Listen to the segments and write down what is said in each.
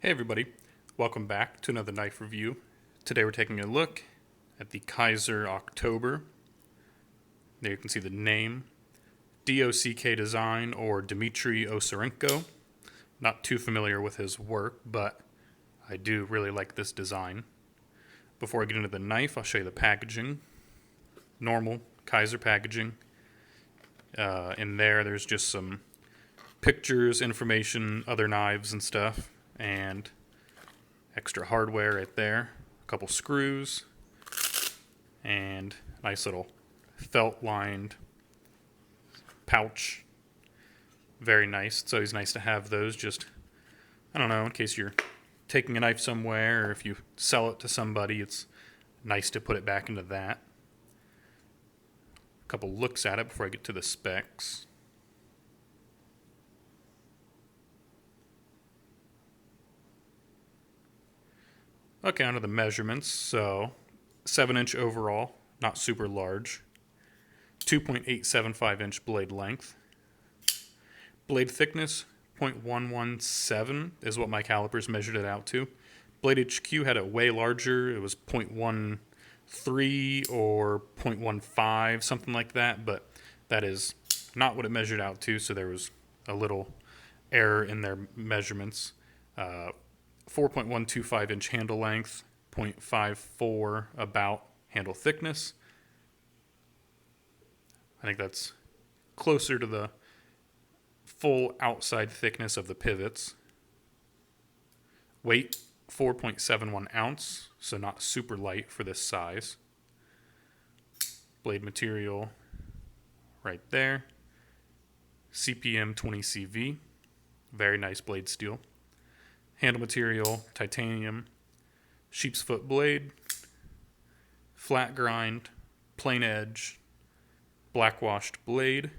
Hey everybody, welcome back to another knife review. Today we're taking a look at the Kizer October. There you can see the name, D.O.C.K design, or Dmitry Osarenko. Not too familiar with his work, but I do really like this design. Before I get into the knife, I'll show you the packaging. Normal Kizer packaging. In there's just some pictures, information, other knives and stuff, and extra hardware right there, a couple screws, and a nice little felt-lined pouch. Very nice. It's always nice to have those, just, I don't know, in case you're taking a knife somewhere, or if you sell it to somebody, it's nice to put it back into that. A couple looks at it before I get to the specs. Okay, onto the measurements. So, 7-inch overall, not super large. 2.875-inch blade length. Blade thickness, 0.117 is what my calipers measured it out to. Blade HQ had it way larger. It was 0.13 or 0.15, something like that, but that is not what it measured out to, so there was a little error in their measurements. 4.125-inch handle length, 0.54 about handle thickness. I think that's closer to the full outside thickness of the pivots. Weight, 4.71 ounce, so not super light for this size. Blade material right there. CPM 20CV, very nice blade steel. Handle material, titanium, sheep's foot blade, flat grind, plain edge, black washed blade.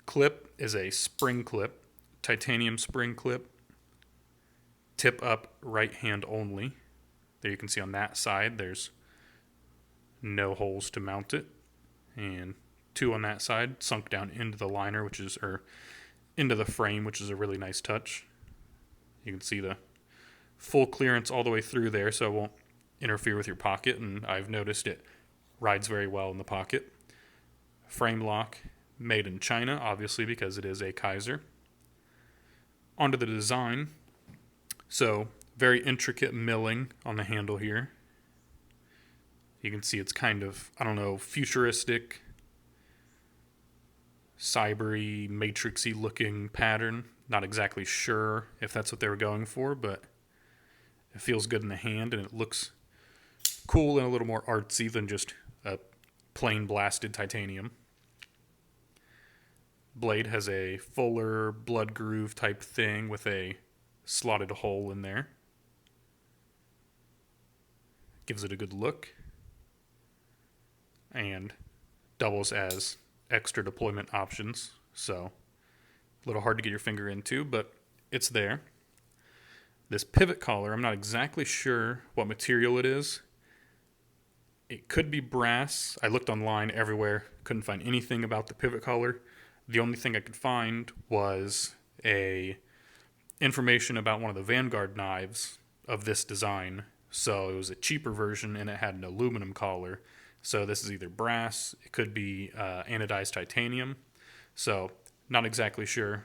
Clip is a spring clip, titanium spring clip, tip up right hand only. There you can see on that side there's no holes to mount it, and two on that side sunk down into the liner, into the frame, which is a really nice touch. You can see the full clearance all the way through there, so it won't interfere with your pocket, and I've noticed it rides very well in the pocket. Frame lock, made in China, obviously, because it is a Kizer. Onto the design. So, very intricate milling on the handle here. You can see it's kind of, I don't know, futuristic, cybery, matrixy looking pattern. Not exactly sure if that's what they were going for, but it feels good in the hand and it looks cool and a little more artsy than just a plain blasted titanium. Blade has a fuller blood groove type thing with a slotted hole in there. Gives it a good look and doubles as extra deployment options, so a little hard to get your finger into, but it's there. This pivot collar, I'm not exactly sure what material it is. It could be brass. I looked online everywhere, couldn't find anything about the pivot collar. The only thing I could find was information about one of the Vanguard knives of this design. So it was a cheaper version and it had an aluminum collar. So this is either brass, it could be anodized titanium. So not exactly sure.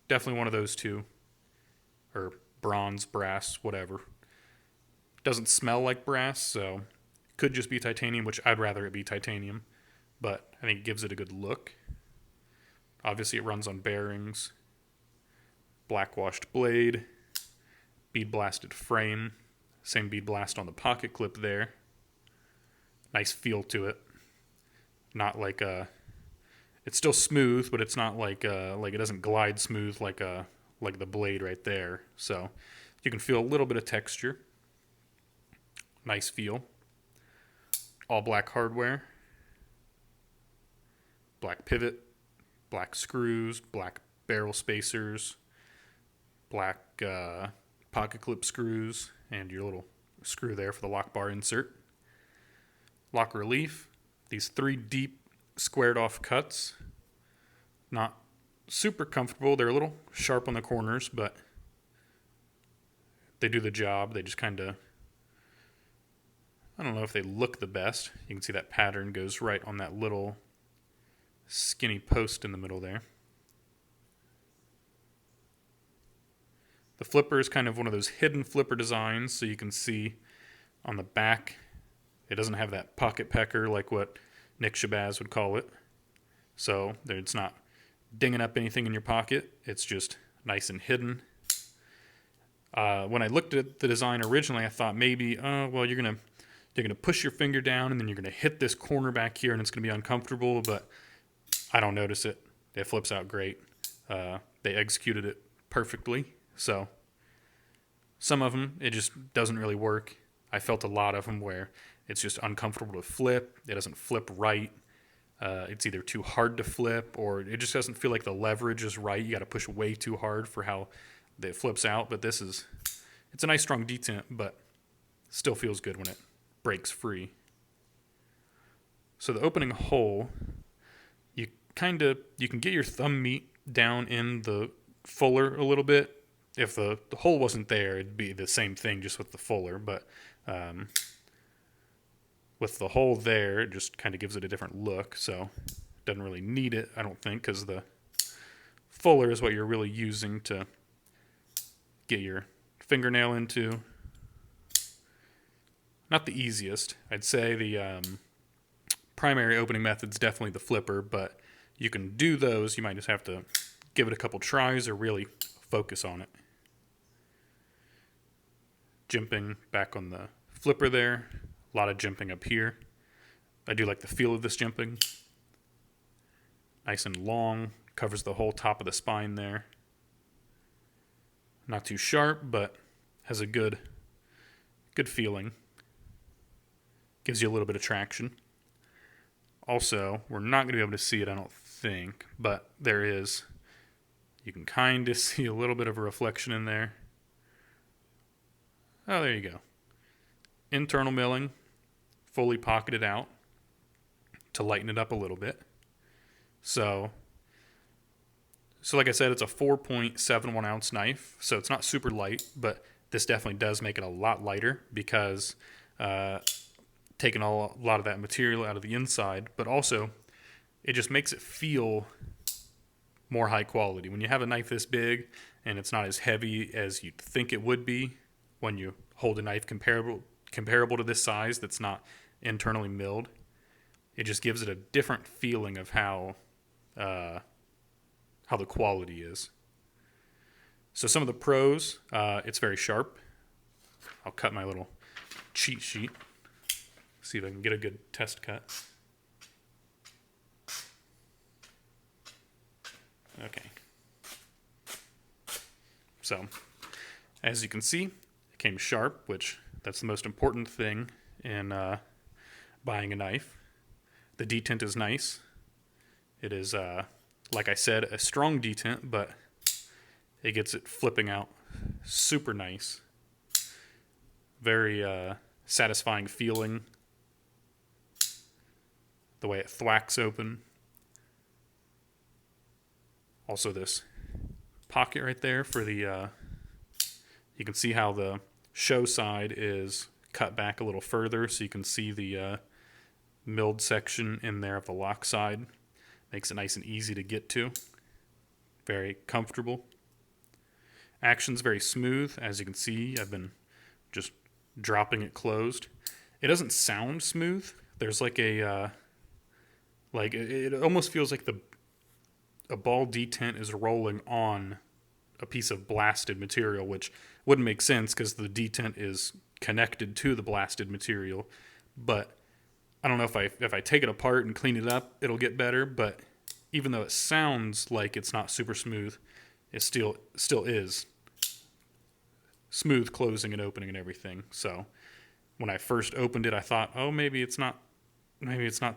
Definitely one of those two, or bronze, brass, whatever. Doesn't smell like brass, so it could just be titanium, which I'd rather it be titanium, but I think it gives it a good look. Obviously it runs on bearings, black washed blade, bead blasted frame, same bead blast on the pocket clip there. Nice feel to it. Not like it's still smooth, but it's not like it doesn't glide smooth like the blade right there. So you can feel a little bit of texture. Nice feel. All black hardware. Black pivot, black screws, black barrel spacers, black pocket clip screws, and your little screw there for the lock bar insert. Lock relief, these 3 deep squared off cuts, not super comfortable. They're a little sharp on the corners, but they do the job. They just kind of, I don't know if they look the best. You can see that pattern goes right on that little skinny post in the middle there. The flipper is kind of one of those hidden flipper designs, so you can see on the back, it doesn't have that pocket pecker like what Nick Shabazz would call it. So it's not dinging up anything in your pocket. It's just nice and hidden. When I looked at the design originally, I thought maybe, well, you're gonna push your finger down and then you're gonna hit this corner back here and it's gonna be uncomfortable. But I don't notice it. It flips out great. They executed it perfectly. So some of them, it just doesn't really work. I felt a lot of them where it's just uncomfortable to flip. It doesn't flip right. It's either too hard to flip or it just doesn't feel like the leverage is right. You got to push way too hard for how it flips out. But it's a nice strong detent, but still feels good when it breaks free. So the opening hole, you can get your thumb meat down in the fuller a little bit. If the hole wasn't there, it'd be the same thing just with the fuller. But with the hole there, it just kind of gives it a different look. So it doesn't really need it, I don't think, because the fuller is what you're really using to get your fingernail into. Not the easiest. I'd say the primary opening method's definitely the flipper, but you can do those. You might just have to give it a couple tries or really focus on it. Jimping back on the flipper there. A lot of jimping up here. I do like the feel of this jimping. Nice and long. Covers the whole top of the spine there. Not too sharp, but has a good feeling. Gives you a little bit of traction. Also, we're not going to be able to see it, I don't think, but you can kind of see a little bit of a reflection in there. Oh, there you go. Internal milling, fully pocketed out to lighten it up a little bit. So like I said, it's a 4.71 ounce knife, so it's not super light, but this definitely does make it a lot lighter because taking a lot of that material out of the inside, but also it just makes it feel more high quality. When you have a knife this big and it's not as heavy as you'd think it would be when you hold a knife comparable to this size that's not internally milled, it just gives it a different feeling of how the quality is. So some of the pros, it's very sharp. I'll cut my little cheat sheet. See if I can get a good test cut. Okay. So, as you can see, it came sharp, which that's the most important thing in buying a knife. The detent is nice. It is, like I said, a strong detent, but it gets it flipping out super nice. Very satisfying feeling. The way it thwacks open. Also this pocket right there for the, you can see how the show side is cut back a little further so you can see the milled section in there of the lock side. Makes it nice and easy to get to. Very comfortable. Action's very smooth. As you can see, I've been just dropping it closed. It doesn't sound smooth. There's like a, it almost feels like a ball detent is rolling on a piece of blasted material, which wouldn't make sense because the detent is connected to the blasted material. But I don't know if I take it apart and clean it up, it'll get better. But even though it sounds like it's not super smooth, it still is smooth closing and opening and everything. So when I first opened it, I thought, oh, maybe it's not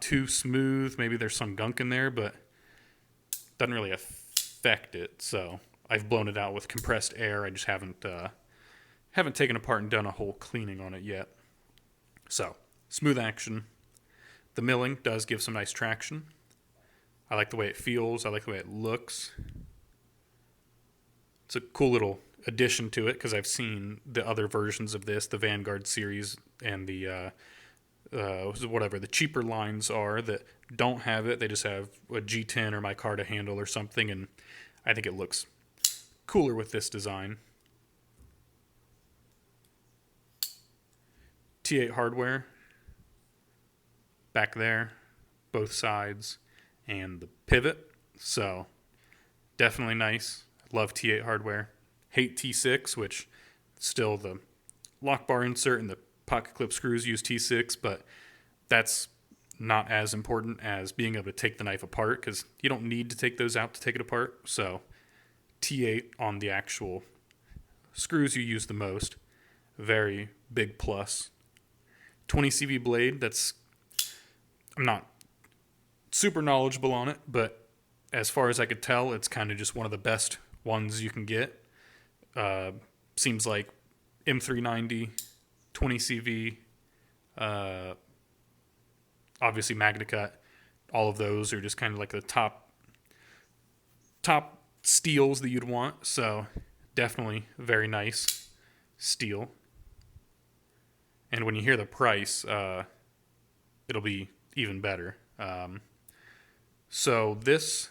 too smooth. Maybe there's some gunk in there, but it doesn't really affect it. So I've blown it out with compressed air. I just haven't taken apart and done a whole cleaning on it yet. So smooth action. The milling does give some nice traction. I like the way it feels. I like the way it looks. It's a cool little addition to it because I've seen the other versions of this, the Vanguard series and the whatever the cheaper lines are that don't have it. They just have a G10 or micarta handle or something, and I think it looks cooler with this design. T8 hardware back there, both sides, and the pivot. So definitely nice. Love T8 hardware. Hate T6, which still the lock bar insert and the pocket clip screws use T6, but that's not as important as being able to take the knife apart because you don't need to take those out to take it apart. So T8 on the actual screws you use the most. Very big plus. 20 CV blade, I'm not super knowledgeable on it, but as far as I could tell, it's kind of just one of the best ones you can get. Seems like M390, 20 CV, obviously MagnaCut, all of those are just kind of like the top steels that you'd want. So definitely very nice steel. And when you hear the price, it'll be even better. So this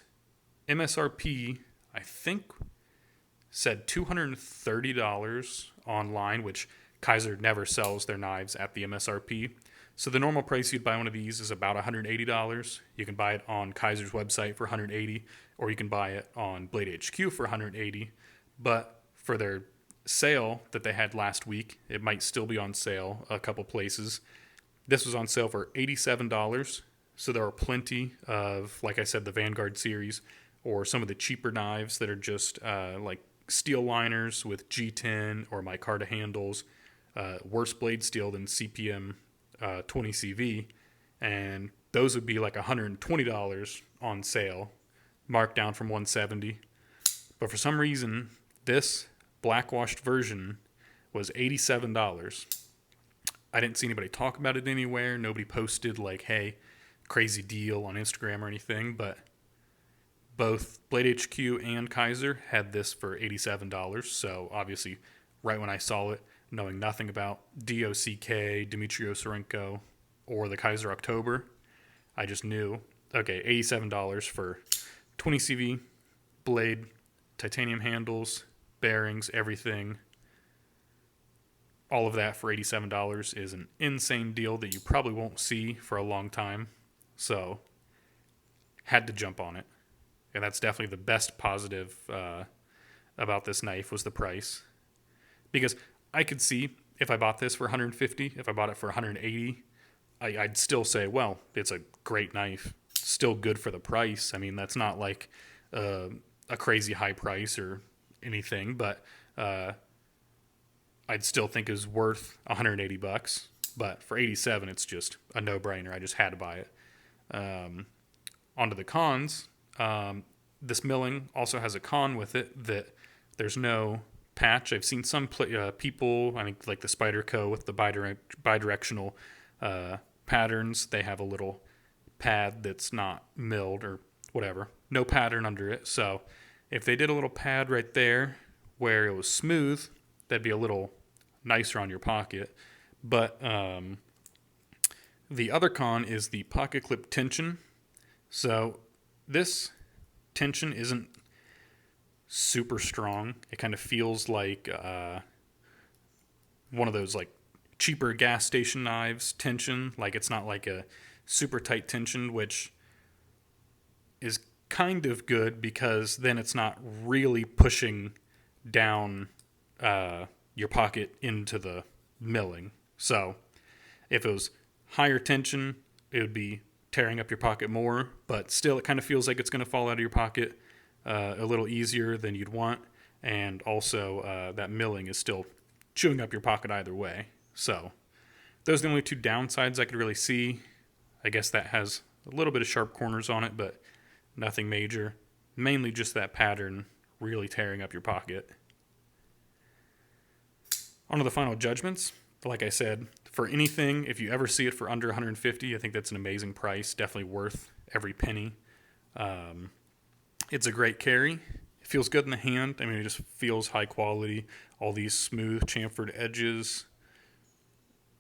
MSRP, I think, said $230 online, which Kizer never sells their knives at the MSRP. So the normal price you'd buy one of these is about $180. You can buy it on Kizer's website for $180, or you can buy it on Blade HQ for $180. But for their sale that they had last week, it might still be on sale a couple places. This was on sale for $87. So there are plenty of, like I said, the Vanguard series or some of the cheaper knives that are just like steel liners with G10 or micarta handles, worse blade steel than CPM 20 CV, and those would be like $120 on sale, marked down from $170. But for some reason, this blackwashed version was $87. I didn't see anybody talk about it anywhere. Nobody posted like, hey, crazy deal on Instagram or anything, but both Blade HQ and Kizer had this for $87. So obviously, right when I saw it, knowing nothing about D.O.C.K, Dmitry Osarenko, or the Kizer October, I just knew, okay, $87 for 20 CV blade, titanium handles, bearings, everything. All of that for $87 is an insane deal that you probably won't see for a long time. So, had to jump on it. And that's definitely the best positive about this knife was the price. Because I could see if I bought this for $150, if I bought it for $180, I'd still say, well, it's a great knife. Still good for the price. I mean, that's not like a crazy high price or anything, but I'd still think it was worth $180. But for $87, it's just a no-brainer. I just had to buy it. Onto the cons. This milling also has a con with it that there's no patch. I've seen some people, I think like the Spyderco with the bidirectional patterns, they have a little pad that's not milled or whatever. No pattern under it. So if they did a little pad right there where it was smooth, that'd be a little nicer on your pocket. But the other con is the pocket clip tension. So this tension isn't super strong. It kind of feels like one of those like cheaper gas station knives tension. Like it's not like a super tight tension, which is kind of good because then it's not really pushing down your pocket into the milling. So if it was higher tension, it would be tearing up your pocket more, but still it kind of feels like it's going to fall out of your pocket a little easier than you'd want, and also that milling is still chewing up your pocket either way. So those are the only two downsides I could really see. I guess that has a little bit of sharp corners on it, but nothing major. Mainly just that pattern really tearing up your pocket. On to the final judgments. Like I said, for anything, if you ever see it for under $150, I think that's an amazing price. Definitely worth every penny. It's a great carry. feels good in the hand. I mean, it just feels high quality. All these smooth chamfered edges,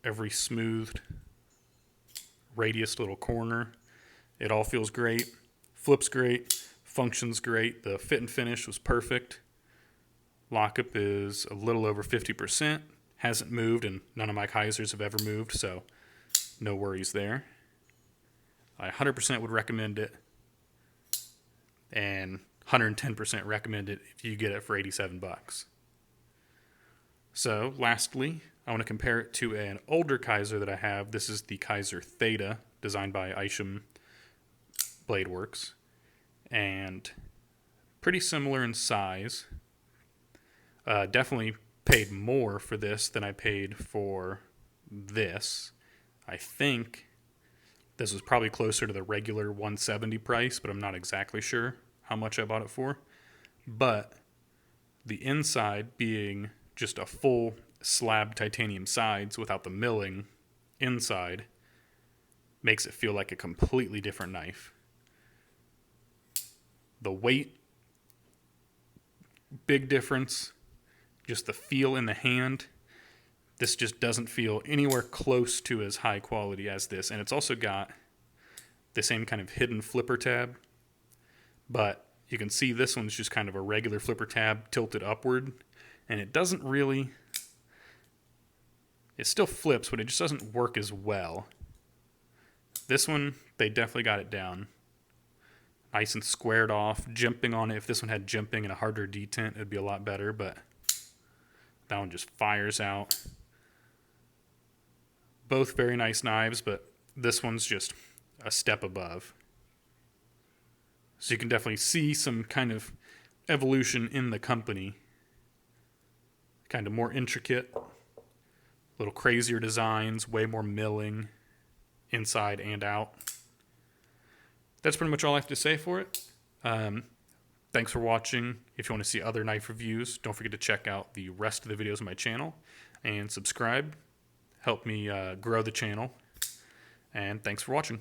every smoothed radius little corner. It all feels great. Flips great. Functions great. The fit and finish was perfect. Lockup is a little over 50%. Hasn't moved, and none of my Kizers have ever moved, so no worries there. I 100% would recommend it, and 110% recommend it if you get it for 87 bucks. So, lastly, I want to compare it to an older Kizer that I have. This is the Kizer Theta, designed by Isham Blade Works, and pretty similar in size. Definitely paid more for this than I paid for this. I think this was probably closer to the regular 170 price, but I'm not exactly sure how much I bought it for. But the inside being just a full slab titanium sides without the milling inside makes it feel like a completely different knife. The weight, big difference. Just the feel in the hand. This just doesn't feel anywhere close to as high quality as this. And it's also got the same kind of hidden flipper tab. But you can see this one's just kind of a regular flipper tab tilted upward. And it doesn't really... It still flips, but it just doesn't work as well. This one, they definitely got it down. Nice and squared off. Jimping on it. If this one had jimping and a harder detent, it'd be a lot better, but... That one just fires out. Both very nice knives, but this one's just a step above. So you can definitely see some kind of evolution in the company. Kind of more intricate, a little crazier designs, way more milling inside and out. That's pretty much all I have to say for it. Thanks for watching. If you want to see other knife reviews, don't forget to check out the rest of the videos on my channel and subscribe. Help me grow the channel. And thanks for watching.